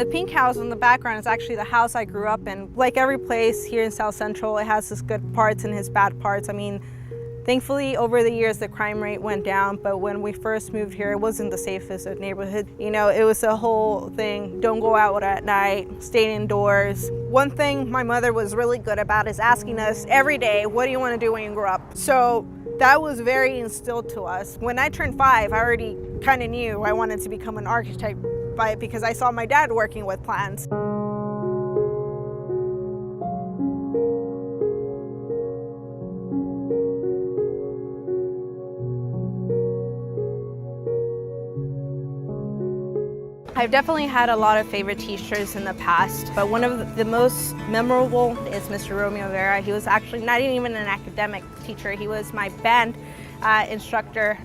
The pink house in the background is actually the house I grew up in. Like every place here in South Central, it has its good parts and its bad parts. I mean, thankfully, over the years, the crime rate went down, but when we first moved here, it wasn't the safest of neighborhoods. You know, it was a whole thing. Don't go out at night, stay indoors. One thing my mother was really good about is asking us every day, what do you want to do when you grow up? So that was very instilled to us. When I turned 5, I already kind of knew I wanted to become an architect because I saw my dad working with plans. I've definitely had a lot of favorite teachers in the past, but one of the most memorable is Mr. Romeo Vera. He was actually not even an academic teacher. He was my band instructor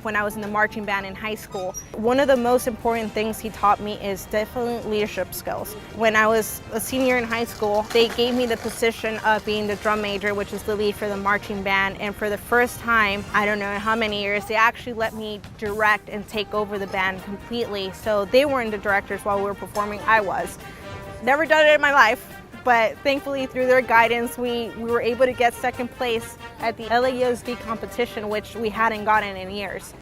when I was in the marching band in high school. One of the most important things he taught me is definitely leadership skills. When I was a senior in high school, they gave me the position of being the drum major, which is the lead for the marching band. And for the first time, I don't know how many years, they actually let me direct and take over the band completely. So they weren't the directors while we were performing, I was. Never done it in my life. But thankfully, through their guidance, we were able to get second place at the LAUSD competition, which we hadn't gotten in years.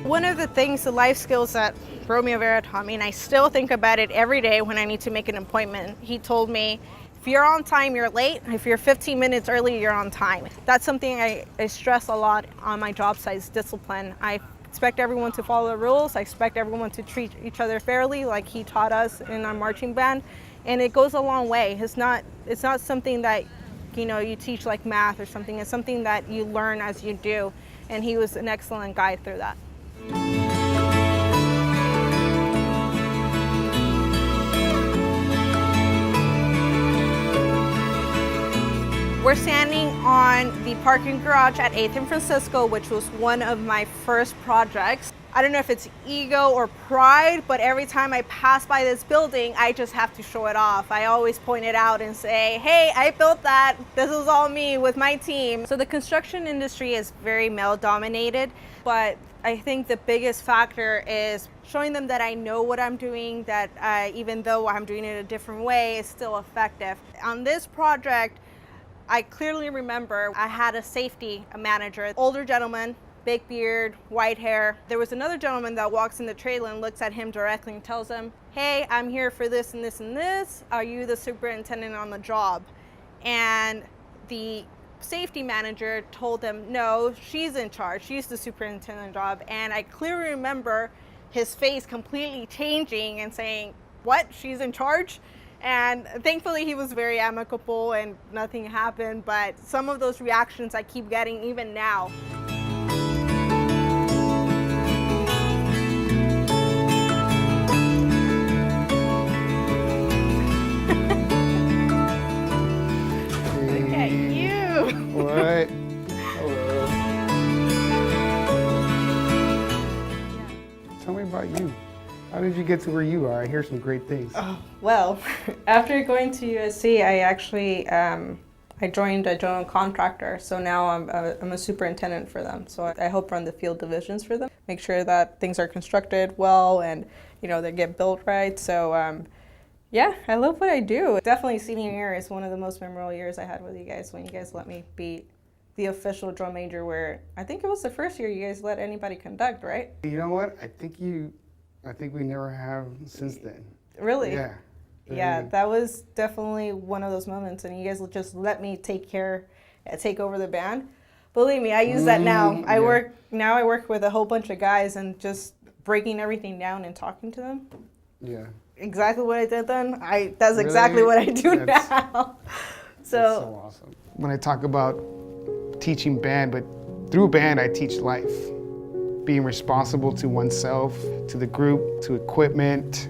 One of the things, the life skills that Romeo Vera taught me, and I still think about it every day when I need to make an appointment, he told me, if you're on time, you're late. If you're 15 minutes early, you're on time. That's something I stress a lot on my job site, is discipline. I expect everyone to follow the rules. I expect everyone to treat each other fairly, like he taught us in our marching band. And it goes a long way. It's not something that, you know, you teach like math or something. It's something that you learn as you do. And he was an excellent guide through that. We're standing on the parking garage at 8th and Francisco, which was one of my first projects. I don't know if it's ego or pride, but every time I pass by this building, I just have to show it off. I always point it out and say, hey, I built that. This is all me with my team. So the construction industry is very male dominated, but I think the biggest factor is showing them that I know what I'm doing, that even though I'm doing it a different way, it's still effective. On this project, I clearly remember I had a safety manager, older gentleman, big beard, white hair. There was another gentleman that walks in the trailer and looks at him directly and tells him, hey, I'm here for this and this and this. Are you the superintendent on the job? And the safety manager told him, no, she's in charge. She's the superintendent job. And I clearly remember his face completely changing and saying, what, she's in charge? And thankfully he was very amicable and nothing happened, but some of those reactions I keep getting even now. Look at you. What? Hello. Tell me about you. How did you get to where you are? I hear some great things. Oh, well, after going to USC, I actually I joined a general contractor. So now I'm a superintendent for them. So I help run the field divisions for them, make sure that things are constructed well and, you know, they get built right. So yeah, I love what I do. Definitely senior year is one of the most memorable years I had with you guys when you guys let me be the official drum major, where I think it was the first year you guys let anybody conduct, right? You know what? I think we never have since then. Really? Yeah. Yeah, that was definitely one of those moments, and you guys just let me take over the band. Believe me, I use that now. I work with a whole bunch of guys and just breaking everything down and talking to them. Yeah. Exactly what I did then. That's exactly what I do now. So awesome. When I talk about teaching band, but through band I teach life. Being responsible to oneself, to the group, to equipment,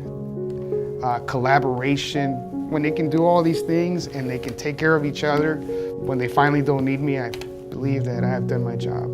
collaboration. When they can do all these things and they can take care of each other, when they finally don't need me, I believe that I have done my job.